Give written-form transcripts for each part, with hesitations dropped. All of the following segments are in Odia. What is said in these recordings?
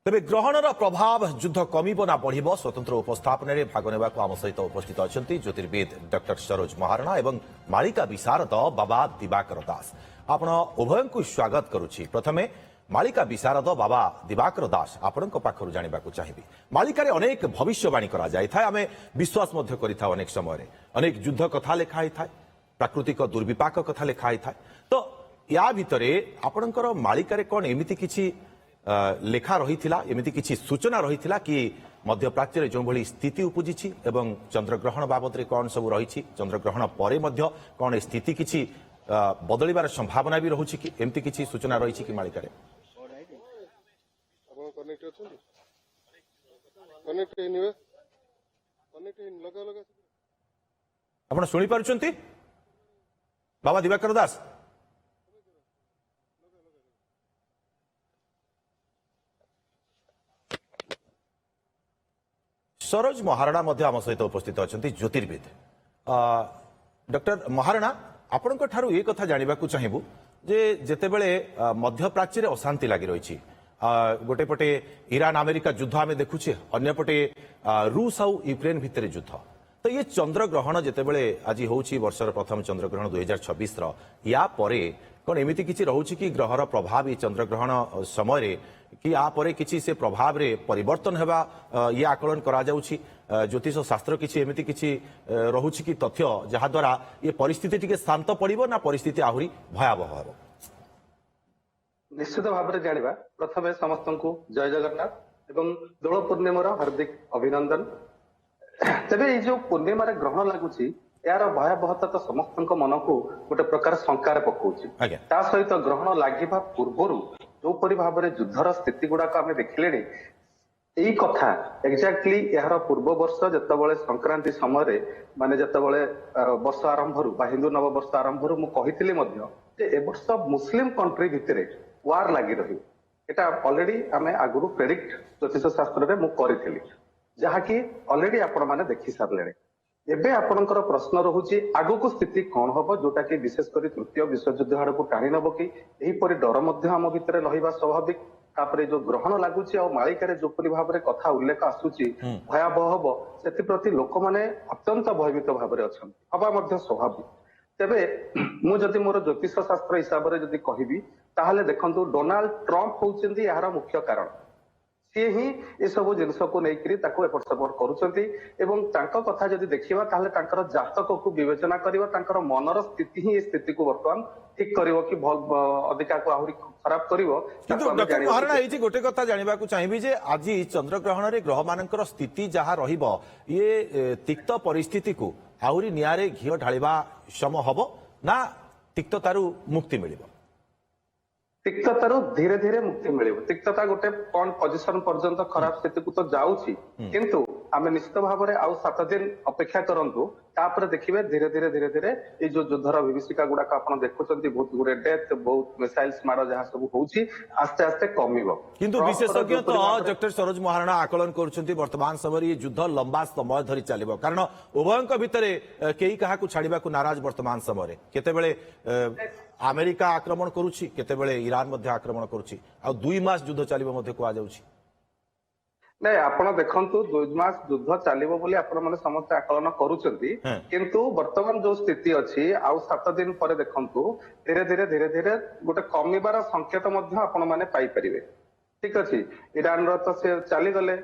तेज ग्रहणर प्रभाव युद्ध कमिब ना बढ़ स्वतंत्र उपस्थापन में भाग ने आम सहित उपस्थित अच्छा ज्योतिर्विद डॉक्टर सरोज महाराणा और मालिका विशारद बाबा दिवाकर दास आपण उभय को स्वागत करुच्ची। प्रथमे मालिका विशारद बाबा दिवाकर दास आपण पाखर जानवा चाहिए। मालिकार अनेक भविष्यवाणी आम विश्वास कर अनेक समय अनेक युद्ध कथा लिखाई था, प्राकृतिक दुर्विपाक कथा लिखाई था। तो या भितर आपणकर मालिकार कौन एमती किसी लेखा रही एमती किसी सूचना रही कि मध्य प्राच्य जो भली स्थिति उपजी एवं चंद्रग्रहण बाबद कौन सब रही चंद्रग्रहण पर कौन स्थिति किसी बदलिबार संभावना भी रही कि एमती किसी सूचना रही कि मालिकार आप शुणी पार्टी बाबा दिवाकर दास सरोज महाराणा आम सहित उपस्थित अच्छा ज्योतिर्विद डॉक्टर महाराणा आपण ये कथा जानवा चाहबू जे जेतेबेले मध्य प्राच्य अशांति लगी रही गोटे पटे ईरान अमेरिका युद्ध आम देखुचे अन्यपटे रूस आउ यूक्रेन भितर युद्ध। तो ये चंद्रग्रहण जितेबले आज होची वर्षर प्रथम चंद्रग्रहण 2026 या परे कौन एमती किसी रोचे कि ग्रहर प्रभाव ये चंद्रग्रहण समय कि या परे किसी से प्रभाव रे परिवर्तन हेबा ये आकलन करा जाउछि। ज्योतिष शास्त्र किसी एमती किसी रोचे कि तथ्य जहा द्वारा ये परिस्थिति टिके शांत पड़िबो ना परिस्थिति आहुरी भयावह हेबो। निश्चित भाव में जाना प्रथम समस्त को जय जगन्नाथ एवं दोल पूर्णिमार हार्दिक अभिनंदन। तेरे ये जो पूर्णिमार ग्रहण लगुच यार भयावहता तो समस्त मन को गोटे प्रकार शंकार पकाउछि। ता सहित ग्रहण लागिबा पूर्वर जोपरि भाव में युद्धर स्थिति गुड़ाक आम देखिले यही कथा एक्जाक्टली यार पूर्व वर्ष जितेबाला संक्रांति समय माने जितेबाला वर्ष आरंभ हिंदू नववर्ष आरंभ कही ए वर्ष मुस्लिम कंट्री भितर वार लगी रही एटा ऑलरेडी आम आगुरी प्रेडिक्ट ज्योतिष शास्त्र में मुझे जहाँकि ऑलरेडी आपण मैंने देखी सारे। एबे आपणकर प्रश्न रहुची आगु स्थिति कौन हम जोटा कि विशेषकर तृतीय विश्वयुद्ध आड़ को टाणी नब कि यहीपरि डर आम भितर रहा स्वाभाविक। तापर जो ग्रहण लगुच मालिकार जोपरि भाव में कथा उल्लेख आसूची भयावह हम से लोक मैंने अत्यंत भयभीत भाव में अच्छा हवा स्वाभाविक। तेबे मुझे मोर ज्योतिष शास्त्र हिसाब से जदि कहबी ताहले देखंतु डोनाल्ड ट्रंप होउचंदी यार मुख्य कारण। सी ही ये सब जिनस को लेकर एपट सेपट कर कथा जब देखा ताहले तांकर जातक को विवेचना कर मनर स्थिति ही स्थिति को बर्तमान ठीक कर अधिका को आहरी खराब कर। गोटे कथा जानवा चाहिए जे आज चंद्रग्रहण रे ग्रह मानकर स्थिति जहाँ रहिबो ये तिक्त परिस्थिति को आहरी नियारे घी ढालिबा सम हबो ना तिक्ततारु मुक्ति मिलिबो। तिक्ततारु धीरे धीरे मुक्ति मिले। तिक्तता गोटे कौन पोजिशन पर्यंत खराब स्थिति को तो जाऊँगी किंतु आम निश्चित भाव में आउ 7 दिन अपेक्षा करंतु तापर देखिए धीरे धीरे धीरे धीरे ये जो युद्धर विभीषिका गुड़ाक आप देखुं बहुत गुड़े डेथ बहुत मिसाइल्स मार जहाँ सब होउछि आस्ते आस्ते कमिबो। किंतु विशेषज्ञ तो डॉक्टर सरोज महाराणा आकलन करुछंती वर्तमान समय ये युद्ध लंबा समय धरी चलिबो कारण उभयंक भितरे केही काहाकू छाड़िबा को नाराज वर्तमान समय केतेबेले अमेरिका आक्रमण करुछि केतेबेले ईरान मध्य आक्रमण करुछि आ 2 मास युद्ध चलिबो मध्य कुआ जाउछि। नहीं आपण देखंतु 2 मास युद्ध चलिबो बोली आपण माने समस्त आकलन करूचंती किंतु वर्तमान जो स्थिति अछि आउ 7 दिन पर देखंतु धीरे धीरे गोटे कमिबार संकेत मध्य आपण माने पाई परिबे। ठीक अछि ईरान रो तो से चली गले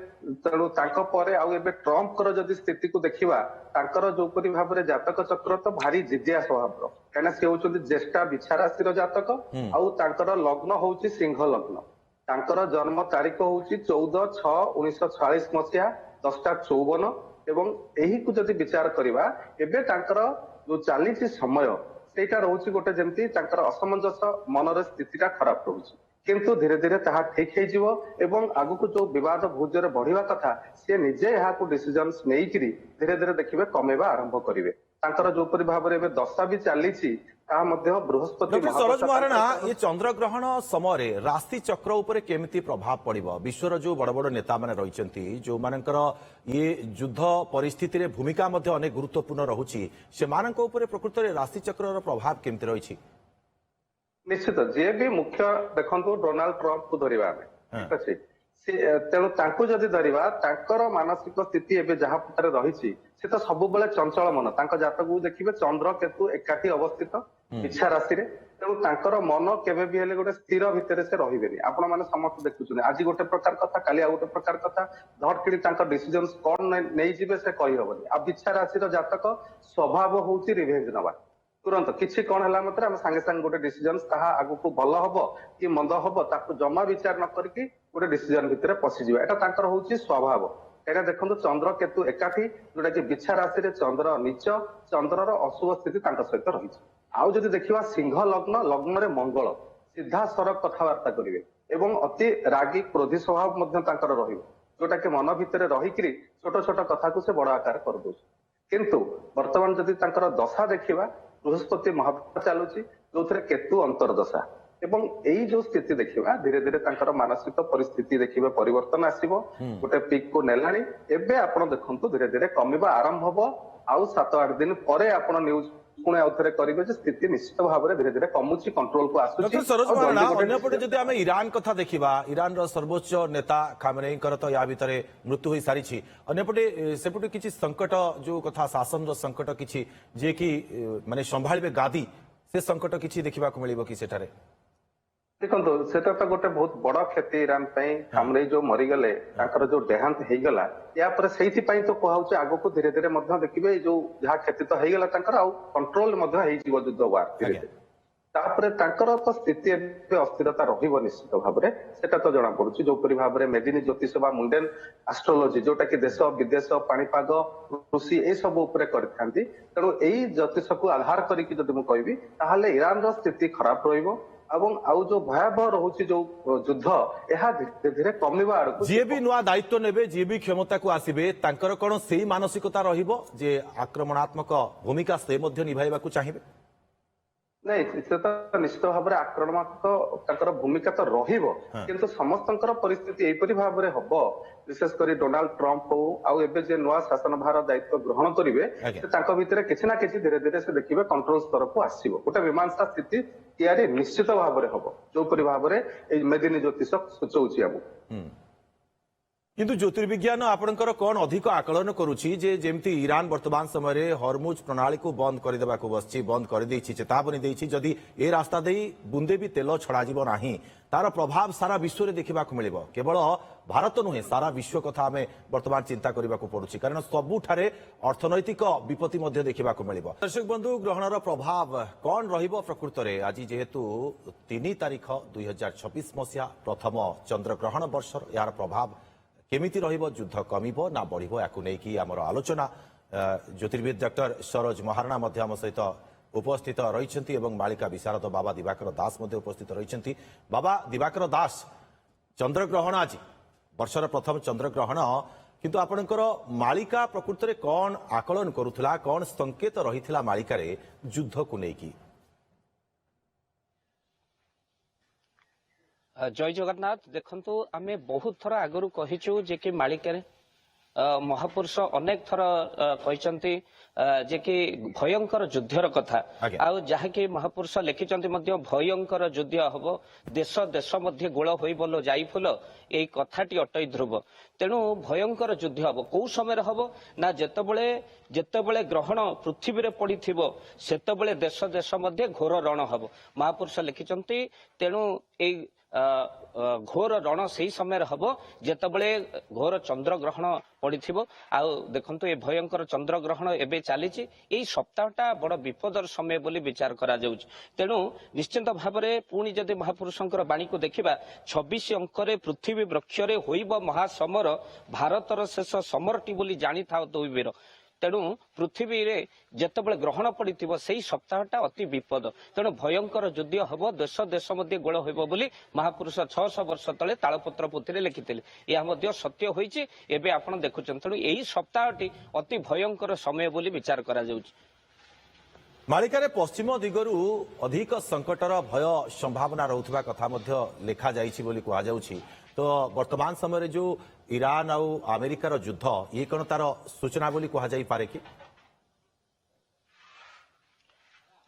तेणु तांको परे आउ एबे ट्रंप कर जदि स्थिति को देखिबा तांकर जोपरि भाव रे जातक चक्र तो भारी जिद्दिया स्वभाव काना से होचंती ज्येष्ठा बिछा राशि रो जातक आउ तांकर लग्न होउची सिंह लग्न। तांकर जन्म तारीख होउची 14/6/1946 मसीहा 10:54 एवं यही को जदि विचार करिबा एबे तांकर जो चालीसी समय सेटा रहउची गोटे जेमती तांकर असमंजस मनर स्थितिटा खराब रहउची किंतु धीरे धीरे ताहा ठीक हे जीवो एवं आगु को जो विवाद भूजरे बढ़िवा कथा से निजे यहा को डिसीजंस नेइकरी धीरे धीरे देखिबे कमेबा आरंभ करिवे। तांकर जो परि भाव रे एबे दशा भी चालीची ता मध्य बृहस्पति डॉक्टर सरोज महाराणा ये चंद्रग्रहण समय राशि चक्र उपरे केमिति प्रभाव पड़िबो विश्वर जो बड़ बड़ नेता माने रहिसंती जो मानकर ये युद्ध परिस्थिति रे भूमिका मध्य अनेक गुरुत्वपूर्ण रहुची से मानक उपरे प्रकृत रे राशि चक्र रो प्रभाव केमिति रहिछि। निश्चित जे भी मुख्य देखंतु डोनाल्ड ट्रंप को धरिबा ठीक अछि ତେଣୁ ତାଙ୍କୁ ଯଦି ଧରିବା ତାଙ୍କର ମାନସିକ ସ୍ଥିତି ଏବେ ଯାହା ପ୍ରକାର ରହିଛି ସେ ତ ସବୁବେଳେ ଚଞ୍ଚଳ ମନ ତାଙ୍କ ଜାତକକୁ ଦେଖିବେ ଚନ୍ଦ୍ର କେତୁ ଏକାଠି ଅବସ୍ଥିତ ଇଚ୍ଛା ରାଶିରେ ତେଣୁ ତାଙ୍କର ମନ କେବେ ବି ହେଲେ ଗୋଟେ ସ୍ଥିର ଭିତରେ ସେ ରହିବେନି ଆପଣ ମାନେ ସମସ୍ତେ ଦେଖୁଛନ୍ତି ଆଜି ଗୋଟେ ପ୍ରକାର କଥା କାଲି ଆଉ ଗୋଟେ ପ୍ରକାର କଥା ଧଟ କିଣି ତାଙ୍କ ଡିସିଜନ କଣ ନେଇଯିବେ ସେ କହିହବନି ଆଉ ଇଚ୍ଛା ରାଶିର ଜାତକ ସ୍ୱଭାବ ହଉଛି ରିଭେଞ୍ଜ ନବା ତୁରନ୍ତ କିଛି କଣ ହେଲା ମାତ୍ରେ ଆମେ ସାଙ୍ଗେ ସାଙ୍ଗେ ଗୋଟେ ଡିସିଜନ ତାହା ଆଗକୁ ଭଲ ହବ କି ମନ୍ଦ ହବ ତାକୁ ଜମା ବିଚାର ନ କରିକି ଗୋଟେ ଡିସିଜନ ଭିତରେ ପଶିଯିବା ଏଟା ତାଙ୍କର ହଉଛି ସ୍ୱଭାବ ଏଇଟା ଦେଖନ୍ତୁ ଚନ୍ଦ୍ର କେତୁ ଏକାଠି ଯୋଉଟା କି ବିଛା ରାଶିରେ ଚନ୍ଦ୍ର ନୀଚ ଚନ୍ଦ୍ରର ଅଶୁଭ ସ୍ଥିତି ତାଙ୍କ ସହିତ ରହିଛି ଆଉ ଯଦି ଦେଖିବା ସିଂହ ଲଗ୍ନ ଲଗ୍ନରେ ମଙ୍ଗଳ ସିଧା ସଡ଼କ କଥାବାର୍ତ୍ତା କରିବେ ଏବଂ ଅତି ରାଗି କ୍ରୋଧୀ ସ୍ୱଭାବ ମଧ୍ୟ ତାଙ୍କର ରହିବ ଯୋଉଟା କି ମନ ଭିତରେ ରହିକିରି ଛୋଟ ଛୋଟ କଥାକୁ ସେ ବଡ ଆକାର କରିଦଉଛି କିନ୍ତୁ ବର୍ତ୍ତମାନ ଯଦି ତାଙ୍କର ଦଶା ଦେଖିବା ବୃହସ୍ପତି ମହାଦଶା ଚାଲୁଛି ଯୋଉଥିରେ କେତୁ ଅନ୍ତର୍ଦଶା ଏବଂ ଏଇ ଯୋଉ ସ୍ଥିତି ଦେଖିବା ଧୀରେ ଧୀରେ ତାଙ୍କର ମାନସିକ ପରିସ୍ଥିତି ଦେଖିବେ ପରିବର୍ତ୍ତନ ଆସିବ ଗୋଟେ ପିକ୍ କୁ ନେଲାଣି ଏବେ ଆପଣ ଦେଖନ୍ତୁ ଧୀରେ ଧୀରେ କମିବା ଆରମ୍ଭ ହବ ଆଉ 7-8 ଦିନ ପରେ ଆପଣ ନ୍ୟୁଜ ପୁଣି ଆଉ ଥରେ କରିବେ ଯେ ସ୍ଥିତି ନିଶ୍ଚିତ ଭାବରେ ଧୀରେ ଧୀରେ କମୁଛି କଣ୍ଟ୍ରୋଲକୁ ଆସୁଛି ଡକ୍ଟର ସରୋଜ ଆଉ ମହାରଣା ଜଲ୍ଦି ଗୋଟେ ଅନ୍ୟପଟେ ଯଦି ଆମେ ଇରାନ କଥା ଦେଖିବା ଇରାନର ସର୍ବୋଚ୍ଚ ନେତା ଖାମେନେଇଙ୍କର ତ ୟା ଭିତରେ ମୃତ୍ୟୁ ହୋଇ ସାରିଛି ଅନ୍ୟପଟେ ସେପଟେ କିଛି ସଂକଟ ଯୋଉ କଥା ଶାସନର ସଂକଟ କିଛି ଯିଏକି ମାନେ ସମ୍ଭାଳିବେ ଗାଦି ସେ ସଂକଟ କିଛି ଦେଖିବାକୁ ମିଳିବ କି ସେଠାରେ ଦେଖନ୍ତୁ ସେଟା ତ ଗୋଟେ ବହୁତ ବଡ କ୍ଷତି ଇରାନ ପାଇଁ ଖାମନେଇ ଯୋଉ ମରିଗଲେ ତାଙ୍କର ଯୋଉ ଦେହାନ୍ତ ହେଇଗଲା ୟା ପରେ ସେଇଥିପାଇଁ ତ କୁହାଉଛି ଆଗକୁ ଧୀରେ ଧୀରେ ମଧ୍ୟ ଦେଖିବେ ଏଇ ଯୋଉ ଯାହା କ୍ଷତି ତ ହେଇଗଲା ତାଙ୍କର ଆଉ କଣ୍ଟ୍ରୋଲ ମଧ୍ୟ ହେଇଯିବ ଯୁଦ୍ଧ ୱାର ଧୀରେ ଧୀରେ ତାପରେ ତାଙ୍କର ତ ସ୍ଥିତି ଏବେ ଅସ୍ଥିରତା ରହିବ ନିଶ୍ଚିତ ଭାବରେ ସେଟା ତ ଜଣା ପଡୁଛି ଯୋଉପରି ଭାବରେ ମେଦିନୀ ଜ୍ୟୋତିଷ ବା ମୁଣ୍ଡେନ ଆଷ୍ଟ୍ରୋଲୋଜି ଯୋଉଟା କି ଦେଶ ବିଦେଶ ପାଣିପାଗ କୃଷି ଏଇ ସବୁ ଉପରେ କରିଥାନ୍ତି ତେଣୁ ଏଇ ଜ୍ୟୋତିଷକୁ ଆଧାର କରିକି ଯଦି ମୁଁ କହିବି ତାହେଲେ ଇରାନର ସ୍ଥିତି ଖରାପ ରହିବ ଏବଂ ଆଉ ଯୋଉ ଭୟାବହ ରହୁଛି ଯୋଉ ଯୁଦ୍ଧ ଏହା ଧୀରେ ଧୀରେ କମିବା ଆଡକୁ ଯିଏ ବି ନୂଆ ଦାୟିତ୍ୱ ନେବେ ଯିଏ ବି କ୍ଷମତାକୁ ଆସିବେ ତାଙ୍କର କଣ ସେଇ ମାନସିକତା ରହିବ ଯେ ଆକ୍ରମଣାତ୍ମକ ଭୂମିକା ସେ ମଧ୍ୟ ନିଭାଇବାକୁ ଚାହିଁବେ ନାଇଁ ସେ ତ ନିଶ୍ଚିତ ଭାବରେ ଆକ୍ରମଣାତ୍ମକ ତାଙ୍କର ଭୂମିକା ତ ରହିବ କିନ୍ତୁ ସମସ୍ତଙ୍କର ପରିସ୍ଥିତି ଏଇପରି ଭାବରେ ହବ ବିଶେଷ କରି ଡୋନାଲ୍ଡ ଟ୍ରମ୍ପ ହଉ ଆଉ ଏବେ ଯେ ନୂଆ ଶାସନ ଭାର ଦାୟିତ୍ୱ ଗ୍ରହଣ କରିବେ ସେ ତାଙ୍କ ଭିତରେ କିଛି ନା କିଛି ଧୀରେ ଧୀରେ ସେ ଦେଖିବେ କଣ୍ଟ୍ରୋଲ ସ୍ତରକୁ ଆସିବ ଗୋଟେ ମୀମାଂସା ସ୍ଥିତି ତିଆରି ନିଶ୍ଚିତ ଭାବରେ ହବ ଯୋଉପରି ଭାବରେ ଏଇ ମେଦିନୀ ଜ୍ୟୋତିଷ ସୂଚଉଛି ଆମକୁ କିନ୍ତୁ ଜ୍ୟୋତିର୍ବିଜ୍ଞାନ ଆପଣଙ୍କର କଣ ଅଧିକ ଆକଳନ କରୁଛି ଯେ ଯେମିତି ଇରାନ ବର୍ତ୍ତମାନ ସମୟରେ ହରମୁଜ ପ୍ରଣାଳୀକୁ ବନ୍ଦ କରିଦେବାକୁ ବସିଛି ବନ୍ଦ କରିଦେଇଛି ଚେତାବନୀ ଦେଇଛି ଯଦି ଏ ରାସ୍ତା ଦେଇ ବୁନ୍ଦେ ବି ତେଲ ଛଡ଼ାଯିବ ନାହିଁ ତାର ପ୍ରଭାବ ସାରା ବିଶ୍ୱରେ ଦେଖିବାକୁ ମିଳିବ କେବଳ ଭାରତ ନୁହେଁ ସାରା ବିଶ୍ୱ କଥା ଆମେ ବର୍ତ୍ତମାନ ଚିନ୍ତା କରିବାକୁ ପଡୁଛି କାରଣ ସବୁଠାରେ ଅର୍ଥନୈତିକ ବିପତ୍ତି ମଧ୍ୟ ଦେଖିବାକୁ ମିଳିବ ଦର୍ଶକ ବନ୍ଧୁ ଗ୍ରହଣର ପ୍ରଭାବ କଣ ରହିବ ପ୍ରକୃତରେ ଆଜି ଯେହେତୁ 3 ତାରିଖ 2026 ମସିହା ପ୍ରଥମ ଚନ୍ଦ୍ରଗ୍ରହଣ ବର୍ଷର ଏହାର ପ୍ରଭାବ କେମିତି ରହିବ ଯୁଦ୍ଧ କମିବ ନା ବଢିବ ୟାକୁ ନେଇକି ଆମର ଆଲୋଚନା ଜ୍ୟୋତିର୍ବିଦ ଡକ୍ଟର ସରୋଜ ମହାରଣା ମଧ୍ୟ ଆମ ସହିତ ଉପସ୍ଥିତ ରହିଛନ୍ତି ଏବଂ ମାଳିକା ବିଶାରଦ ବାବା ଦିବାକର ଦାସ ମଧ୍ୟ ଉପସ୍ଥିତ ରହିଛନ୍ତି ବାବା ଦିବାକର ଦାସ ଚନ୍ଦ୍ରଗ୍ରହଣ ଆଜି ବର୍ଷର ପ୍ରଥମ ଚନ୍ଦ୍ରଗ୍ରହଣ କିନ୍ତୁ ଆପଣଙ୍କର ମାଳିକା ପ୍ରକୃତରେ କଣ ଆକଳନ କରୁଥିଲା କଣ ସଂକେତ ରହିଥିଲା ମାଳିକାରେ ଯୁଦ୍ଧକୁ ନେଇକି ଜୟ ଜଗନ୍ନାଥ ଦେଖନ୍ତୁ ଆମେ ବହୁତ ଥର ଆଗରୁ କହିଛୁ ଯେ କି ମାଳିକାରେ ମହାପୁରୁଷ ଅନେକ ଥର କହିଛନ୍ତି ଯେ କି ଭୟଙ୍କର ଯୁଦ୍ଧର କଥା ଆଉ ଯାହାକି ମହାପୁରୁଷ ଲେଖିଛନ୍ତି ମଧ୍ୟ ଭୟଙ୍କର ଯୁଦ୍ଧ ହବ ଦେଶ ଦେଶ ମଧ୍ୟ ଗୋଳ ହୋଇ ବୋଲ ଯାଇ ଫୁଲ ଏଇ କଥାଟି ଅଟଇ ଧ୍ରୁବ ତେଣୁ ଭୟଙ୍କର ଯୁଦ୍ଧ ହବ କୋଉ ସମୟରେ ହବ ନା ଯେତେବେଳେ ଗ୍ରହଣ ପୃଥିବୀରେ ପଡିଥିବ ସେତେବେଳେ ଦେଶ ଦେଶ ମଧ୍ୟ ଘୋର ରଣ ହବ ମହାପୁରୁଷ ଲେଖିଛନ୍ତି ତେଣୁ ଏଇ ଘୋର ରଣ ସେଇ ସମୟରେ ହବ ଯେତେବେଳେ ଘୋର ଚନ୍ଦ୍ରଗ୍ରହଣ ପଡିଥିବ ଆଉ ଦେଖନ୍ତୁ ଏ ଭୟଙ୍କର ଚନ୍ଦ୍ରଗ୍ରହଣ ଏବେ ଚାଲିଛି ଏଇ ସପ୍ତାହଟା ବଡ ବିପଦର ସମୟ ବୋଲି ବିଚାର କରାଯାଉଛି ତେଣୁ ନିଶ୍ଚିନ୍ତ ଭାବରେ ପୁଣି ଯଦି ମହାପୁରୁଷଙ୍କର ବାଣୀକୁ ଦେଖିବା 26 ଅଙ୍କରେ ପୃଥିବୀ ବୃକ୍ଷରେ ହୋଇବ ମହାସମର ଭାରତର ଶେଷ ସମରଟି ବୋଲି ଜାଣିଥାଉ ଦୁଇ ବୀର ତେଣୁ ପୃଥିବୀରେ ଯେତେବେଳେ ଗ୍ରହଣ ପଡିଥିବ ସେଇ ସପ୍ତାହଟା ଅତି ବିପଦ ତେଣୁ ଭୟଙ୍କର ଯୁଦ୍ଧ ହବ ଦେଶ ଦେଶ ମଧ୍ୟ ଗୋଳ ହେବ ବୋଲି ମହାପୁରୁଷ 600 ବର୍ଷ ତଳେ ତାଳପତ୍ର ପୋଥିରେ ଲେଖିଥିଲେ ଏହା ମଧ୍ୟ ସତ୍ୟ ହୋଇଛି ଏବେ ଆପଣ ଦେଖୁଛନ୍ତି ତେଣୁ ଏହି ସପ୍ତାହଟି ଅତି ଭୟଙ୍କର ସମୟ ବୋଲି ବିଚାର କରାଯାଉଛି ମାଳିକାରେ ପଶ୍ଚିମ ଦିଗରୁ ଅଧିକ ସଂକଟର ଭୟ ସମ୍ଭାବନା ରହୁଥିବା କଥା ମଧ୍ୟ ଲେଖାଯାଇଛି ବୋଲି କୁହାଯାଉଛି ତ ବର୍ତ୍ତମାନ ସମୟରେ ଯୋଉ ଇରାନ ଆଉ ଆମେରିକାର ଯୁଦ୍ଧ ଇଏ କଣ ତାର ସୂଚନା ବୋଲି କୁହାଯାଇପାରେ କି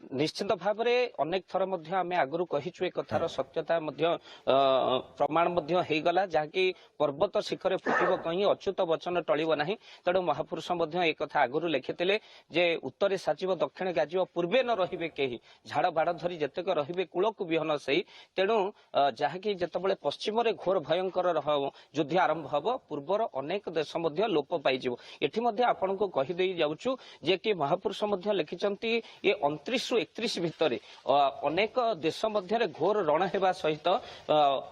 ନିଶ୍ଚିତ ଭାବରେ ଅନେକ ଥର ମଧ୍ୟ ଆମେ ଆଗରୁ କହିଛୁ ଏ କଥାର ସତ୍ୟତା ମଧ୍ୟ ପ୍ରମାଣ ମଧ୍ୟ ହେଇଗଲା, ଯାହାକି ପର୍ବତ ଶିଖରେ ଫୁଟିବ କହିଁ ଅଚ୍ୟୁତ ବଚନ ଟଳିବ ନାହିଁ। ତେଣୁ ମହାପୁରୁଷ ମଧ୍ୟ ଏ କଥା ଆଗରୁ ଲେଖିଥିଲେ ଯେ ଉତ୍ତରେ ସାଜିବ ଦକ୍ଷିଣ ଗାଜିବ ପୂର୍ବେ ନ ରହିବେ କେହି, ଝାଡ଼ ବାଡ଼ ଧରି ଯେତେକ ରହିବେ କୂଳକୁ ବିହନ ସେଇ। ତେଣୁ ଯାହାକି ଯେତେବେଳେ ପଶ୍ଚିମରେ ଘୋର ଭୟଙ୍କର ଯୁଦ୍ଧ ଆରମ୍ଭ ହବ, ପୂର୍ବର ଅନେକ ଦେଶ ମଧ୍ୟ ଲୋପ ପାଇଯିବ। ଏଠି ମଧ୍ୟ ଆପଣଙ୍କୁ କହିଦେଇ ଯାଉଛୁ ଯେ କି ମହାପୁରୁଷ ମଧ୍ୟ ଲେଖିଛନ୍ତି ଏ 29 ରୁ 31 ଭିତରେ ଅନେକ ଦେଶ ମଧ୍ୟରେ ଘୋର ରଣ ହେବା ସହିତ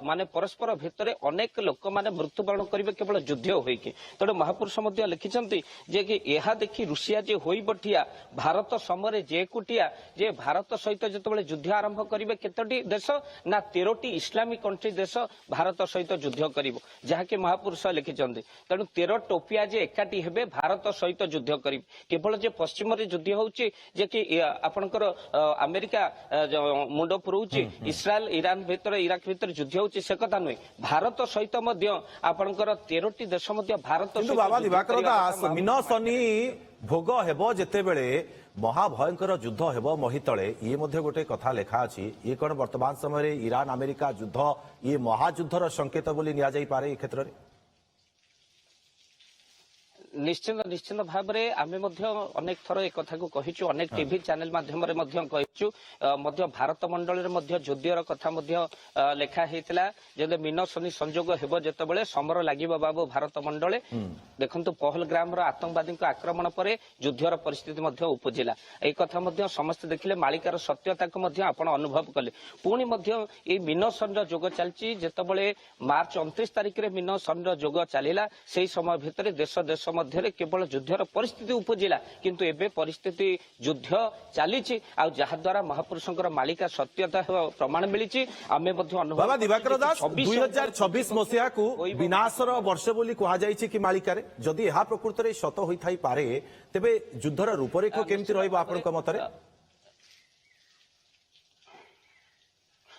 ମାନେ ପରସ୍ପର ଭିତରେ ଅନେକ ଲୋକମାନେ ମୃତ୍ୟୁବରଣ କରିବେ କେବଳ ଯୁଦ୍ଧ ହୋଇକି। ତେଣୁ ମହାପୁରୁଷ ମଧ୍ୟ ଲେଖିଛନ୍ତି ଯେ କି ଏହା ଦେଖି ରୁଷିଆ ଯେ ହୋଇ ବଠିଆ ଭାରତ ସମୟରେ ଯେ କୁଟିଆ, ଯେ ଭାରତ ସହିତ ଯେତେବେଳେ ଯୁଦ୍ଧ ଆରମ୍ଭ କରିବେ କେତୋଟି ଦେଶ ନା 13ଟି ଇସଲାମିକ କଣ୍ଟ୍ରି ଦେଶ ଭାରତ ସହିତ ଯୁଦ୍ଧ କରିବ, ଯାହାକି ମହାପୁରୁଷ ଲେଖିଛନ୍ତି। ତେଣୁ 13 ଟୋପିଆ ଯେ ଏକାଠି ହେବେ ଭାରତ ସହିତ ଯୁଦ୍ଧ କରିବେ। କେବଳ ଯେ ପଶ୍ଚିମରେ ଯୁଦ୍ଧ ହଉଛି ଯେ କି ଆପଣଙ୍କର ଆମେରିକା ମୁଣ୍ଡ ପୁରଉଛି, ଇସ୍ରାଏଲ ଇରାନ ଭିତରେ ଇରାକ ଭିତରେ ଯୁଦ୍ଧ ହଉଛି ସେ କଥା ନୁହେଁ, ଭାରତ ସହିତ ମଧ୍ୟ ଆପଣଙ୍କର 13ଟି ଦେଶ ମଧ୍ୟ ଭାରତ କିନ୍ତୁ ବାବା ଦିବାକର ଦାସ ମିନ ଶନି ଭୋଗ ହେବ ଯେତେବେଳେ ମହାଭୟଙ୍କର ଯୁଦ୍ଧ ହେବ ମହିତଳେ, ଇଏ ମଧ୍ୟ ଗୋଟେ କଥା ଲେଖା ଅଛି। ଇଏ କଣ ବର୍ତ୍ତମାନ ସମୟରେ ଇରାନ ଆମେରିକା ଯୁଦ୍ଧ ଇଏ ମହାଯୁଦ୍ଧର ସଂକେତ ବୋଲି ନିଆଯାଇପାରେ ଏ କ୍ଷେତ୍ରରେ? ନିଶ୍ଚିନ୍ତ ଭାବରେ ଆମେ ମଧ୍ୟ ଅନେକ ଥର ଏ କଥାକୁ କହିଛୁ, ଅନେକ ଟିଭି ଚ୍ୟାନେଲ ମାଧ୍ୟମରେ ମଧ୍ୟ କହିଛୁ। ମଧ୍ୟ ଭାରତ ମଣ୍ଡଳରେ ମଧ୍ୟ ଯୁଦ୍ଧର କଥା ମଧ୍ୟ ଲେଖା ହେଇଥିଲା। ଯେତେବେଳେ ମିନ ଶନି ସଂଯୋଗ ହେବ, ଯେତେବେଳେ ସମର ଲାଗିବ ବାବୁ ଭାରତ ମଣ୍ଡଳେ। ଦେଖନ୍ତୁ ପହଲଗ୍ରାମର ଆତଙ୍କବାଦୀଙ୍କ ଆକ୍ରମଣ ପରେ ଯୁଦ୍ଧର ପରିସ୍ଥିତି ମଧ୍ୟ ଉପୁଜିଲା। এই କଥା ମଧ୍ୟ ସମସ୍ତେ ଦେଖିଲେ, ମାଳିକାର ସତ୍ୟତାକୁ ମଧ୍ୟ ଆପଣ ଅନୁଭବ କଲେ। ପୁଣି ମଧ୍ୟ এই ମିନ ଶନିର ଯୋଗ ଚାଲିଛି, ଯେତେବେଳେ ମାର୍ଚ୍ଚ 29 ତାରିଖରେ ମିନ ଶନିର ଯୋଗ ଚାଲିଲା, ସେହି ସମୟ ଭିତରେ ଦେଶ ମଧ୍ୟରେ କେବଳ ଯୁଦ୍ଧର ପରିସ୍ଥିତି ଉପୁଜିଲା। କିନ୍ତୁ ଏବେ ପରିସ୍ଥିତି ଯୁଦ୍ଧ ଚାଲିଛି, ଆଉ ଯାହାଦ୍ୱାରା ମହାପୁରୁଷଙ୍କର ମାଳିକା ସତ୍ୟତା ପ୍ରମାଣ ମିଳିଛି। ଆମେ ମଧ୍ୟ ବାବା ଦିବାକର ଦାସ 2026 ମସିହାକୁ ବିନାଶର ବର୍ଷ ବୋଲି କୁହାଯାଇଛି କି ମାଳିକାରେ, ଯଦି ଏହା ପ୍ରକୃତରେ ସତ ହୋଇଥାଇପାରେ ତେବେ ଯୁଦ୍ଧର ରୂପରେଖ କେମିତି ରହିବ ଆପଣଙ୍କ ମତରେ?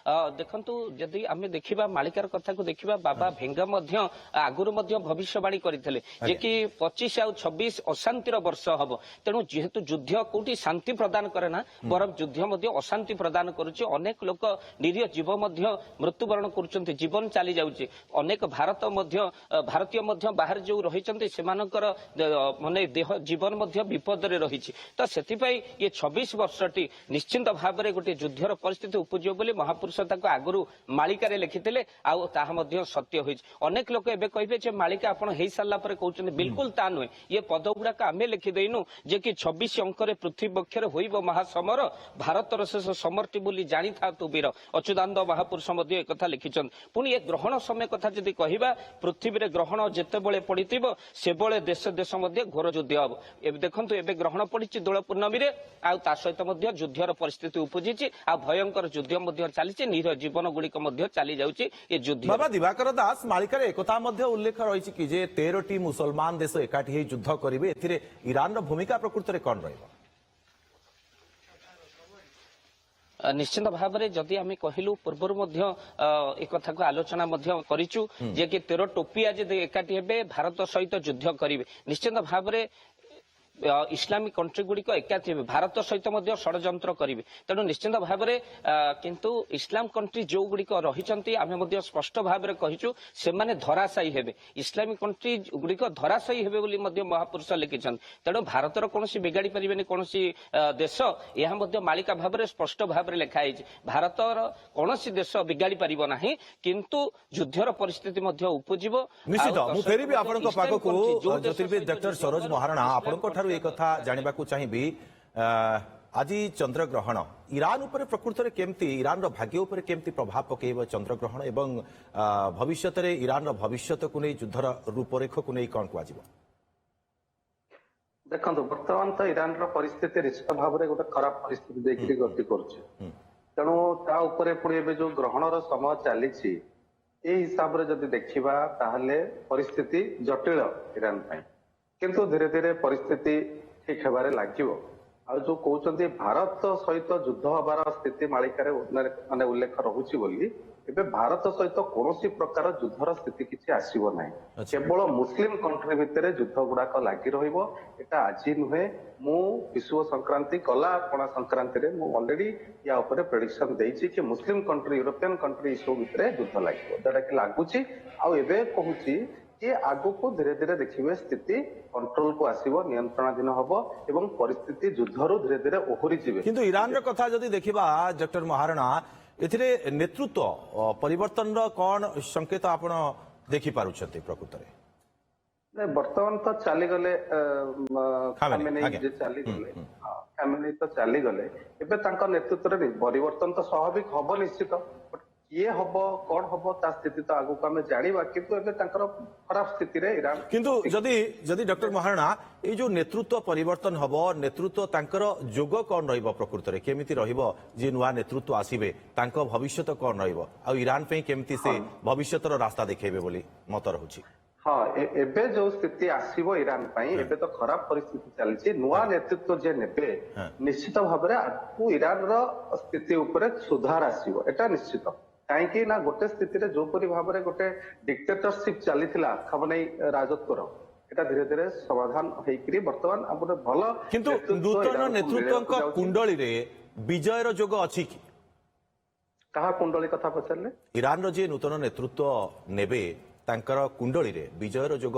ଦେଖନ୍ତୁ ଯଦି ଆମେ ଦେଖିବା ମାଳିକାର କଥାକୁ ଦେଖିବା, ବାବା ଭେଙ୍ଗା ମଧ୍ୟ ଆଗରୁ ମଧ୍ୟ ଭବିଷ୍ୟବାଣୀ କରିଥିଲେ ଯେ କି 25 ଆଉ 26 ଅଶାନ୍ତିର ବର୍ଷ ହବ। ତେଣୁ ଯେହେତୁ ଯୁଦ୍ଧ କୋଉଠି ଶାନ୍ତି ପ୍ରଦାନ କରେ ନା, ବରଂ ଯୁଦ୍ଧ ମଧ୍ୟ ଅଶାନ୍ତି ପ୍ରଦାନ କରୁଛି। ଅନେକ ଲୋକ ନିରୀହ ଜୀବ ମଧ୍ୟ ମୃତ୍ୟୁବରଣ କରୁଛନ୍ତି, ଜୀବନ ଚାଲି ଯାଉଛି। ଅନେକ ଭାରତୀୟ ମଧ୍ୟ ବାହାରେ ଯୋଉ ରହିଛନ୍ତି ସେମାନଙ୍କର ମାନେ ଦେହ ଜୀବନ ମଧ୍ୟ ବିପଦରେ ରହିଛି। ତ ସେଥିପାଇଁ ଏ 26 ବର୍ଷଟି ନିଶ୍ଚିନ୍ତ ଭାବରେ ଗୋଟେ ଯୁଦ୍ଧର ପରିସ୍ଥିତି ଉପୁଜିବ ବୋଲି ମହାପୁରୁଷ ତାକୁ ଆଗରୁ ମାଳିକାରେ ଲେଖିଥିଲେ, ଆଉ ତାହା ମଧ୍ୟ ସତ୍ୟ ହୋଇଛି। ଅନେକ ଲୋକ ଏବେ କହିବେ ଯେ ମାଳିକା ଆପଣ ହେଇସାରିଲା ପରେ କହୁଛନ୍ତି, ବିଲକୁଲ ତା ନୁହେଁ। ଇଏ ପଦ ଗୁଡାକ ଆମେ ଲେଖିଦେଇନୁ ଯେ କି 26 ଅଙ୍କରେ ପୃଥ୍ବୀ ବକ୍ଷରେ ହୋଇବ ମହାସମର, ଭାରତର ଶେଷ ସମରଟି ବୋଲି ଜାଣିଥାନ୍ତୁ ବୀର। ଅଚ୍ୟୁତାନନ୍ଦ ମହାପୁରୁଷ ମଧ୍ୟ ଏକଥା ଲେଖିଛନ୍ତି। ପୁଣି ଏ ଗ୍ରହଣ ସମୟ କଥା ଯଦି କହିବା, ପୃଥିବୀରେ ଗ୍ରହଣ ଯେତେବେଳେ ପଡିଥିବ ସେବେଳେ ଦେଶ ମଧ୍ୟ ଘୋର ଯୁଦ୍ଧ ହବ। ଏବେ ଦେଖନ୍ତୁ ଏବେ ଗ୍ରହଣ ପଡିଛି ଦୋଳ ପୂର୍ଣ୍ଣମୀରେ, ଆଉ ତା ସହିତ ମଧ୍ୟ ଯୁଦ୍ଧର ପରିସ୍ଥିତି ଉପୁଜିଛି, ଆଉ ଭୟଙ୍କର ଯୁଦ୍ଧ ମଧ୍ୟ ଚାଲିଛି, ନିରୀହ ଜୀବନ ଗୁଡିକ ମଧ୍ୟ ଚାଲି ଯାଉଛି ଏ ଯୁଦ୍ଧ। ବାବା ଦିବାକର ଦାସ ମାଳିକାରେ ଏକଥା ମଧ୍ୟ ଉଲ୍ଲେଖ ରହିଛି କି ଯେ 13ଟି ମୁସଲମାନ ଦେଶ ଏକାଠି ହୋଇ ଯୁଦ୍ଧ କରିବେ, ଏଥିରେ ଇରାନର ଭୂମିକା ପ୍ରକୃତରେ କଣ ରହିବ? ନିଶ୍ଚିନ୍ତ ଭାବରେ ଯଦି ଆମେ କହିଲୁ, ପୂର୍ବରୁ ମଧ୍ୟ ଏ କଥାକୁ ଆଲୋଚନା ମଧ୍ୟ କରିଛୁ ଯେ କି 13 ଟୋପିଆ ଯଦି ଏକାଠି ହେବେ ଭାରତ ସହିତ ଯୁଦ୍ଧ କରିବେ, ନିଶ୍ଚିନ୍ତ ଭାବରେ ଇସଲାମିକ କଣ୍ଟ୍ରି ଗୁଡିକ ଏକାଠି ହେବେ, ଭାରତ ସହିତ ମଧ୍ୟ ଷଡଯନ୍ତ୍ର କରିବେ। ତେଣୁ ନିଶ୍ଚିନ୍ତ ଭାବରେ କିନ୍ତୁ ଇସଲାମ କଣ୍ଟ୍ରି ଯୋଉ ଗୁଡିକ ରହିଛନ୍ତି, ଆମେ ମଧ୍ୟ ସ୍ପଷ୍ଟ ଭାବରେ କହିଛୁ ସେମାନେ ଧରାଶାୟୀ ହେବେ। ଇସଲାମିକ କଣ୍ଟ୍ରି ଗୁଡିକ ଧରାଶାୟୀ ହେବେ ବୋଲି ମଧ୍ୟ ମହାପୁରୁଷ ଲେଖିଛନ୍ତି। ତେଣୁ ଭାରତର କୌଣସି ବିଗାଡି ପାରିବେନି କୌଣସି ଦେଶ, ଏହା ମଧ୍ୟ ମାଳିକା ଭାବରେ ସ୍ପଷ୍ଟ ଭାବରେ ଲେଖା ହେଇଛି। ଭାରତର କୌଣସି ଦେଶ ବିଗାଡି ପାରିବ ନାହିଁ, କିନ୍ତୁ ଯୁଦ୍ଧର ପରିସ୍ଥିତି ମଧ୍ୟ ଉପୁଜିବ। ନିଶ୍ଚିତ ମୁଁ ଫେରିବି ଆପଣଙ୍କ ପାଖକୁ ଜ୍ୟୋତିର୍ବିଦ ଡକ୍ଟର ସରୋଜ ମହାରଣା, ଆପଣଙ୍କ ଠାରୁ ଏ କଥା ଜାଣିବାକୁ ଚାହିଁବି। ଆଜି ଚନ୍ଦ୍ରଗ୍ରହଣ ଇରାନ ଉପରେ ପ୍ରକୃତରେ କେମିତି, ଇରାନର ଭାଗ୍ୟ ଉପରେ କେମିତି ପ୍ରଭାବ ପକାଇବ ଚନ୍ଦ୍ରଗ୍ରହଣ, ଏବଂ ଭବିଷ୍ୟତରେ ଇରାନର ଭବିଷ୍ୟତକୁ ନେଇ ଯୁଦ୍ଧର ରୂପରେଖକୁ ନେଇ କଣ କୁହାଯିବ? ଦେଖନ୍ତୁ ବର୍ତ୍ତମାନ ତ ଇରାନର ପରିସ୍ଥିତି ନିଶ୍ଚିତ ଭାବରେ ଗୋଟେ ଖରାପ ପରିସ୍ଥିତି ଦେଇକିରି ଗତି କରୁଛି। ତେଣୁ ତା ଉପରେ ପୁଣି ଏବେ ଯୋଉ ଗ୍ରହଣର ସମୟ ଚାଲିଛି, ଏଇ ହିସାବରେ ଯଦି ଦେଖିବା ତାହେଲେ ପରିସ୍ଥିତି ଜଟିଳ ଇରାନ ପାଇଁ। କିନ୍ତୁ ଧୀରେ ଧୀରେ ପରିସ୍ଥିତି ଠିକ ହେବାରେ ଲାଗିବ। ଆଉ ଯୋଉ କହୁଛନ୍ତି ଭାରତ ସହିତ ଯୁଦ୍ଧ ହବାର ସ୍ଥିତି ମାଳିକାରେ ମାନେ ଉଲ୍ଲେଖ ରହୁଛି ବୋଲି, ଏବେ ଭାରତ ସହିତ କୌଣସି ପ୍ରକାର ଯୁଦ୍ଧର ସ୍ଥିତି କିଛି ଆସିବ ନାହିଁ। ଆଚ୍ଛା। କେବଳ ମୁସଲିମ କଣ୍ଟ୍ରି ଭିତରେ ଯୁଦ୍ଧ ଗୁଡାକ ଲାଗି ରହିବ। ଏଟା ଆଜି ନୁହେଁ, ମୁଁ ବିଶ୍ୱ ସଂକ୍ରାନ୍ତି ଗଲା ପଣା ସଂକ୍ରାନ୍ତିରେ ମୁଁ ଅଲରେଡି ୟା ଉପରେ ପ୍ରେଡିକ୍ସନ ଦେଇଛି କି ମୁସଲିମ କଣ୍ଟ୍ରି, ୟୁରୋପିଆନ କଣ୍ଟ୍ରି ଏସବୁ ଭିତରେ ଯୁଦ୍ଧ ଲାଗିବ, ଯୋଉଟା କି ଲାଗୁଛି। ଆଉ ଏବେ କହୁଛି କି ଆଗକୁ ଧୀରେ ଧୀରେ ଦେଖିବେ ସ୍ଥିତି କଣ୍ଟ୍ରୋଲକୁ ଆସିବ, ନିୟନ୍ତ୍ରଣାଧୀନ ହବ ଏବଂ ପରିସ୍ଥିତି ଯୁଦ୍ଧରୁ ଧୀରେ ଧୀରେ ଓହରି ଯିବେ। କିନ୍ତୁ ଇରାନର କଥା ଯଦି ଦେଖିବା ଡକ୍ଟର ମହାରଣା, ଏଥିରେ ନେତୃତ୍ୱ ପରିବର୍ତ୍ତନର କ'ଣ ସଂକେତ ଆପଣ ଦେଖିପାରୁଛନ୍ତି ପ୍ରକୃତରେ? ବର୍ତ୍ତମାନ ତ ଚାଲିଗଲେ ଖାମେନେଇ, ଖାମେନେଇ ଆଜ୍ଞା। ଯେ ଚାଲିଗଲେ, ଖାମେନେଇ ତ ଚାଲିଗଲେ। ଏବେ ତାଙ୍କ ନେତୃତ୍ୱରେ ପରିବର୍ତ୍ତନ ତ ସ୍ୱାଭାବିକ ହବ ନିଶ୍ଚିତ। But କିଏ ହବ, କଣ ହବ, ତା ସ୍ଥିତି ତ ଆଗକୁ ଆମେ ଜାଣିବା। କିନ୍ତୁ ଏବେ ତାଙ୍କର ଖରାପ ସ୍ଥିତିରେ ଇରାନ। କିନ୍ତୁ ଯଦି ଡକ୍ଟର ମହାରଣା, ଏଇ ଯୋଉ ନେତୃତ୍ୱ ପରିବର୍ତ୍ତନ ହବ, ନେତୃତ୍ୱ ତାଙ୍କର ଯୋଗ କ'ଣ ରହିବ ପ୍ରକୃତରେ, କେମିତି ରହିବ? ଯିଏ ନୂଆ ନେତୃତ୍ୱ ଆସିବେ ତାଙ୍କ ଭବିଷ୍ୟତ କ'ଣ ରହିବ, ଆଉ ଇରାନ ପାଇଁ କେମିତି ସେ ଭବିଷ୍ୟତର ରାସ୍ତା ଦେଖେଇବେ ବୋଲି ମତ ରହୁଛି? ହଁ, ଏବେ ଯୋଉ ସ୍ଥିତି ଆସିବ ଇରାନ ପାଇଁ, ଏବେ ତ ଖରାପ ପରିସ୍ଥିତି ଚାଲିଛି। ନୂଆ ନେତୃତ୍ୱ ଯିଏ ନେବେ, ନିଶ୍ଚିତ ଭାବରେ ଆଗକୁ ଇରାନର ସ୍ଥିତି ଉପରେ ସୁଧାର ଆସିବ, ଏଟା ନିଶ୍ଚିତ। କାହିଁକି ନା ଗୋଟେ ସ୍ଥିତିରେ ଯୋଉପରି ଭାବରେ ଗୋଟେ ଡିକ୍ଟେଟରସିପ ଚାଲିଥିଲା ଖାମନେଇ ରାଜତ୍ୱର, ଏଟା ଧୀରେ ଧୀରେ ସମାଧାନ ହେଇକିରି ବର୍ତ୍ତମାନ ଆମର ଭଲ କିନ୍ତୁ ନୂତନ ନେତୃତ୍ୱଙ୍କ କୁଣ୍ଡଳୀରେ ବିଜୟର ଯୋଗ ଅଛି କି? କାହା କୁଣ୍ଡଳୀ କଥା ପଚାରିଲେ? ଇରାନର ଯିଏ ନୂତନ ନେତୃତ୍ୱ ନେବେ ତାଙ୍କର କୁଣ୍ଡଳୀରେ ବିଜୟର ଯୋଗ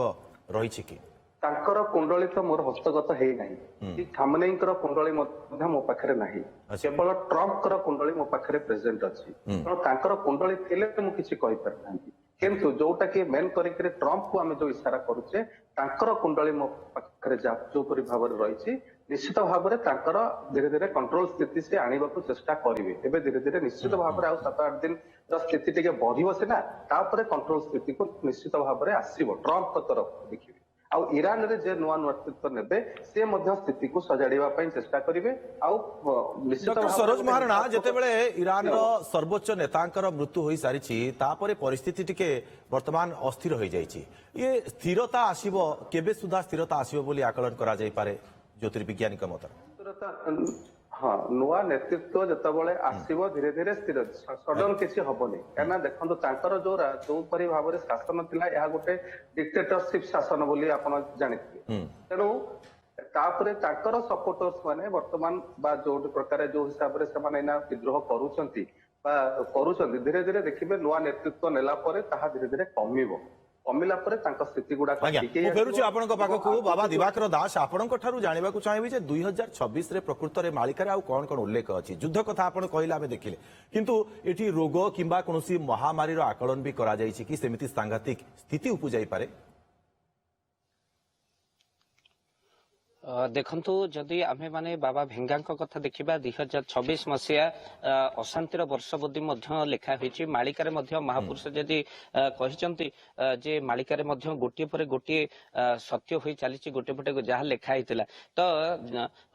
ରହିଛି କି? ତାଙ୍କର କୁଣ୍ଡଳୀ ତ ମୋର ହସ୍ତଗତ ହେଇନାହିଁ, କି ଖାମନେଇଙ୍କର କୁଣ୍ଡଳୀ ମଧ୍ୟ ମୋ ପାଖରେ ନାହିଁ। କେବଳ ଟ୍ରମ୍ପଙ୍କର କୁଣ୍ଡଳୀ ମୋ ପାଖରେ ପ୍ରେଜେଣ୍ଟ ଅଛି। ତେଣୁ ତାଙ୍କର କୁଣ୍ଡଳୀ ଥିଲେ ମୁଁ କିଛି କହିପାରିଥାନ୍ତି। କିନ୍ତୁ ଯୋଉଟା କି ମେନ୍ କରିକି ଟ୍ରମ୍ପକୁ ଆମେ ଯୋଉ ଇସାରା କରୁଛେ, ତାଙ୍କର କୁଣ୍ଡଳୀ ମୋ ପାଖରେ ଯୋଉପରି ଭାବରେ ରହିଛି, ନିଶ୍ଚିତ ଭାବରେ ତାଙ୍କର ଧୀରେ ଧୀରେ କଣ୍ଟ୍ରୋଲ ସ୍ଥିତି ସେ ଆଣିବାକୁ ଚେଷ୍ଟା କରିବେ। ଏବେ ଧୀରେ ଧୀରେ ନିଶ୍ଚିତ ଭାବରେ ଆଉ 7-8 ଦିନର ସ୍ଥିତି ଟିକେ ବଢିବ ସିନା, ତାପରେ କଣ୍ଟ୍ରୋଲ ସ୍ଥିତିକୁ ନିଶ୍ଚିତ ଭାବରେ ଆସିବ ଟ୍ରମ୍ପଙ୍କ ତରଫରୁ ଦେଖିବେ। ଆଉ ଇରାନରେ ଯେ ନୂଆ ନେତୃତ୍ୱ ନେବେ, ସେ ମଧ୍ୟ ସ୍ଥିତିକୁ ସଜାଡିବା ପାଇଁ ଚେଷ୍ଟା କରିବେ। ଆଉ ନିଶ୍ଚିତ ଡକ୍ଟର ସରୋଜ ମହାରଣା, ଯେତେବେଳେ ଇରାନର ସର୍ବୋଚ୍ଚ ନେତାଙ୍କର ମୃତ୍ୟୁ ହୋଇସାରିଛି, ତାପରେ ପରିସ୍ଥିତି ଟିକେ ବର୍ତ୍ତମାନ ଅସ୍ଥିର ହୋଇଯାଇଛି। ଇଏ ସ୍ଥିରତା ଆସିବ, କେବେ ସୁଦ୍ଧା ସ୍ଥିରତା ଆସିବ ବୋଲି ଆକଳନ କରାଯାଇପାରେ ଜ୍ୟୋତିର୍ବିଜ୍ଞାନୀଙ୍କ ମତରେ? ହଁ, ନୂଆ ନେତୃତ୍ୱ ଯେତେବେଳେ ଆସିବ ଧୀରେ ଧୀରେ ସ୍ଥିର, ସଡନ କିଛି ହବନି। କାହିଁକିନା ଦେଖନ୍ତୁ ତାଙ୍କର ଯୋଉପରି ଭାବରେ ଶାସନ ଥିଲା, ଏହା ଗୋଟେ ଡିକ୍ଟେଟରସିପ ଶାସନ ବୋଲି ଆପଣ ଜାଣିଥିବେ। ତେଣୁ ତାପରେ ତାଙ୍କର ସପୋର୍ଟର୍ସ ମାନେ ବର୍ତ୍ତମାନ ବା ଯୋଉ ପ୍ରକାର ଯୋଉ ହିସାବରେ ସେମାନେ ଏଇନା ବିଦ୍ରୋହ କରୁଛନ୍ତି ବା କରୁଛନ୍ତି, ଧୀରେ ଧୀରେ ଦେଖିବେ ନୂଆ ନେତୃତ୍ୱ ନେଲା ପରେ ତାହା ଧୀରେ ଧୀରେ କମିଲା ପରେ ତାଙ୍କ ସ୍ଥିତି ଗୁଡାକ ଆଜ୍ଞା, ମୁଁ ଫେରୁଛି ଆପଣଙ୍କ ପାଖକୁ। ବାବା ଦିବାକର ଦାସ, ଆପଣଙ୍କ ଠାରୁ ଜାଣିବାକୁ ଚାହିଁବି ଯେ 2026ରେ ପ୍ରକୃତରେ ମାଳିକାରେ ଆଉ କ'ଣ କ'ଣ ଉଲ୍ଲେଖ ଅଛି? ଯୁଦ୍ଧ କଥା ଆପଣ କହିଲେ, ଆମେ ଦେଖିଲେ, କିନ୍ତୁ ଏଠି ରୋଗ କିମ୍ବା କୌଣସି ମହାମାରୀର ଆକଳନ ବି କରାଯାଇଛି କି ସେମିତି ସାଂଘାତିକ ସ୍ଥିତି ଉପୁଜାଇପାରେ? ଦେଖନ୍ତୁ, ଯଦି ଆମେ ମାନେ ବାବା ଭେଙ୍ଗାଙ୍କ କଥା ଦେଖିବା, 2026 ମସିହା ଅଶାନ୍ତିର ବର୍ଷ ବୋଲି ମଧ୍ୟ ଲେଖା ହୋଇଛି ମାଳିକାରେ। ମଧ୍ୟ ମହାପୁରୁଷ ଯଦି କହିଛନ୍ତି ଯେ ମାଳିକାରେ ମଧ୍ୟ ଗୋଟିଏ ପରେ ଗୋଟିଏ ସତ୍ୟ ହୋଇ ଚାଲିଛି, ଗୋଟେ ପଟେ ଯାହା ଲେଖା ହେଇଥିଲା। ତ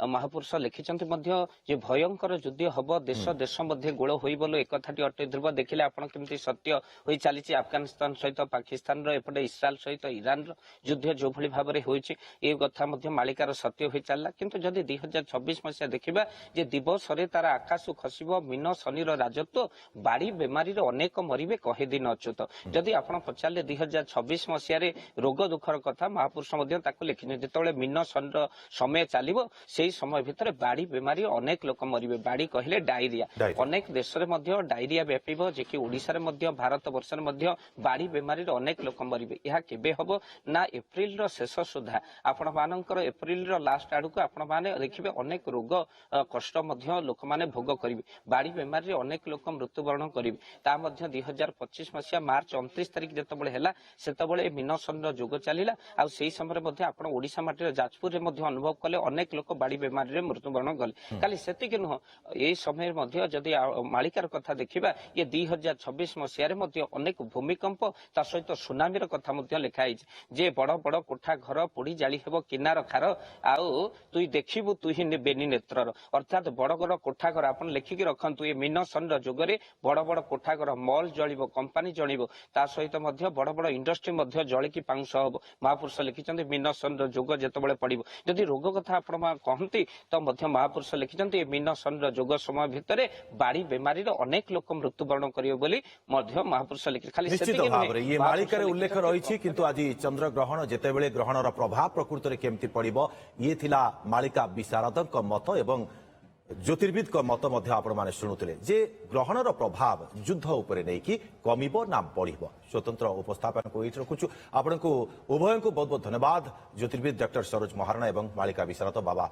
ମହାପୁରୁଷ ଲେଖିଛନ୍ତି ମଧ୍ୟ ଯେ ଭୟଙ୍କର ଯୁଦ୍ଧ ହବ, ଦେଶ ଦେଶ ମଧ୍ୟ ଗୋଳ ହୋଇ ବୋଲ ଏକଥାଟି ଅଟେ ଧ୍ରୁବ। ଦେଖିଲେ ଆପଣ କେମିତି ସତ୍ୟ ହୋଇ ଚାଲିଛି ଆଫଗାନିସ୍ତାନ ସହିତ ପାକିସ୍ତାନର, ଏପଟେ ଇସ୍ରାଏଲ ସହିତ ଇରାନର ଯୁଦ୍ଧ ଯୋଉଭଳି ଭାବରେ ହୋଇଛି, ଏ କଥା ମଧ୍ୟ ମାଳିକାର ସତ୍ୟ ହୋଇ ଚାଲିଲା। କିନ୍ତୁ ଯଦି 2026 ମସିହା ଦେଖିବା, ଯେ ଦିବସରେ ତାର ଆକାଶ ଖସିବ ମୀନ ଶନିର ରାଜତ୍ୱ, ବାଡି ବେମାରୀରେ ଅନେକ ମରିବେ କହେ ଦିନ ଅଚ୍ୟୁତ। ଯଦି ଆପଣ ପଚାରିଲେ 2026 ମସିହାରେ ରୋଗ ଦୁଃଖର କଥା, ମହାପୁରୁଷ ମଧ୍ୟ ତାକୁ ଲେଖିଛନ୍ତି। ଯେତେବେଳେ ମୀନ ଶନିର ସମୟ ଚାଲିବ, ସେଇ ସମୟ ଭିତରେ ବାଡି ବେମାରୀ ଅନେକ ଲୋକ ମରିବେ। ବାଡି କହିଲେ ଡାଇରିଆ, ଅନେକ ଦେଶରେ ମଧ୍ୟ ଡାଇରିଆ ବ୍ୟାପିବ, ଯେ କି ଓଡିଶାରେ ମଧ୍ୟ ଭାରତ ବର୍ଷରେ ମଧ୍ୟ ବାଡି ବେମାରୀରେ ଅନେକ ଲୋକ ମରିବେ। ଏହା କେବେ ହବ ନା ଏପ୍ରିଲର ଶେଷ ସୁଦ୍ଧା, ଆପଣ ମାନଙ୍କର ଏପ୍ରିଲର ଲାଷ୍ଟ ଆଡକୁ ଆପଣ ମାନେ ଦେଖିବେ ଅନେକ ରୋଗ କଷ୍ଟ ମଧ୍ୟ ଲୋକମାନେ ଭୋଗ କରିବେ। ବାଡି ବେମାରୀରେ ଅନେକ ଲୋକ ମୃତ୍ୟୁବରଣ କରିବେ। ତା ମଧ୍ୟ 2025 ମସିହା ମାର୍ଚ୍ଚ 29 ତାରିଖ ଯେତେବେଳେ ହେଲା, ସେତେବେଳେ ମୀନ ଶନିର ଯୋଗ ଚାଲିଲା। ଆଉ ସେଇ ସମୟରେ ମଧ୍ୟ ଆପଣ ଓଡିଶା ମାଟିର ଯାଜପୁରରେ ମଧ୍ୟ ଅନୁଭବ କଲେ, ଅନେକ ଲୋକ ବାଡି ବେମାରୀରେ ମୃତ୍ୟୁବରଣ କଲେ। ଖାଲି ସେତିକି ନୁହଁ, ଏଇ ସମୟରେ ମଧ୍ୟ ଯଦି ମାଳିକାର କଥା ଦେଖିବା, ଇଏ 2026 ମସିହାରେ ମଧ୍ୟ ଅନେକ ଭୂମିକମ୍ପ, ତା ସହିତ ସୁନାମୀର କଥା ମଧ୍ୟ ଲେଖା ହେଇଛି। ଯେ ବଡ ବଡ କୋଠା ଘର ପୋଡି ଜାଳି ହେବ କିନାର ଖାର, ଆଉ ତୁଇ ଦେଖିବୁ ତୁଇ ବେନି ନେତ୍ରର ଅର୍ଥାତ୍ ବଡ ବଡ କୋଠାଘର ଆପଣ ଲେଖିକି ରଖନ୍ତୁ ଏ ମୀନ ଶନିର ଯୁଗରେ ବଡ ବଡ କୋଠାଘର ମଲ୍ ଜଳିବ କମ୍ପାନୀ ଜଳିବ ତା ସହିତ ମଧ୍ୟ ବଡ ବଡ ଇଣ୍ଡଷ୍ଟ୍ରି ମଧ୍ୟ ଜଳିକି ପାଉଁଶ ହବ ମହାପୁରୁଷ ଲେଖିଛନ୍ତି ମୀନ ଶନିର ଯୁଗ ଯେତେବେଳେ ପଡିବ ଯଦି ରୋଗ କଥା ଆପଣ କହନ୍ତି ତ ମଧ୍ୟ ମହାପୁରୁଷ ଲେଖିଛନ୍ତି ଏ ମୀନ ଶନିର ଯୁଗ ସମୟ ଭିତରେ ବାଡି ବେମାରୀର ଅନେକ ଲୋକ ମୃତ୍ୟୁବରଣ କରିବେ ବୋଲି ମଧ୍ୟ ମହାପୁରୁଷ ଲେଖିଥିଲେ ଖାଲି ନିଶ୍ଚିତ ସେତିକି ଭାବରେ ଇଏ ନୁହେଁ, ମାଳିକାରେ ମହାପୁରୁଷ ଉଲ୍ଲେଖ ଲେଖିଛନ୍ତି ରହିଛି କିନ୍ତୁ ଆଜି ଚନ୍ଦ୍ରଗ୍ରହଣ ଯେତେବେଳେ ଗ୍ରହଣର ପ୍ରଭାବ ପ୍ରକୃତରେ କେମିତି ପଡିବ ଇଏ ଥିଲା ମାଳିକା ବିଶାରଦଙ୍କ ମତ ଏବଂ ଜ୍ୟୋତିର୍ବିଦଙ୍କ ମତ ମଧ୍ୟ ଆପଣମାନେ ଶୁଣୁଥିଲେ ଯେ ଗ୍ରହଣର ପ୍ରଭାବ ଯୁଦ୍ଧ ଉପରେ ନେଇକି କମିବ ନା ବଢିବ ସ୍ୱତନ୍ତ୍ର ଉପସ୍ଥାପନକୁ ଏଇଠି ରଖୁଛୁ ଆପଣଙ୍କୁ ଉଭୟଙ୍କୁ ବହୁତ ବହୁତ ଧନ୍ୟବାଦ ଜ୍ୟୋତିର୍ବିଦ ଡକ୍ଟର ସରୋଜ ମହାରଣା ଏବଂ ମାଳିକା ବିଶାରଦ ବାବା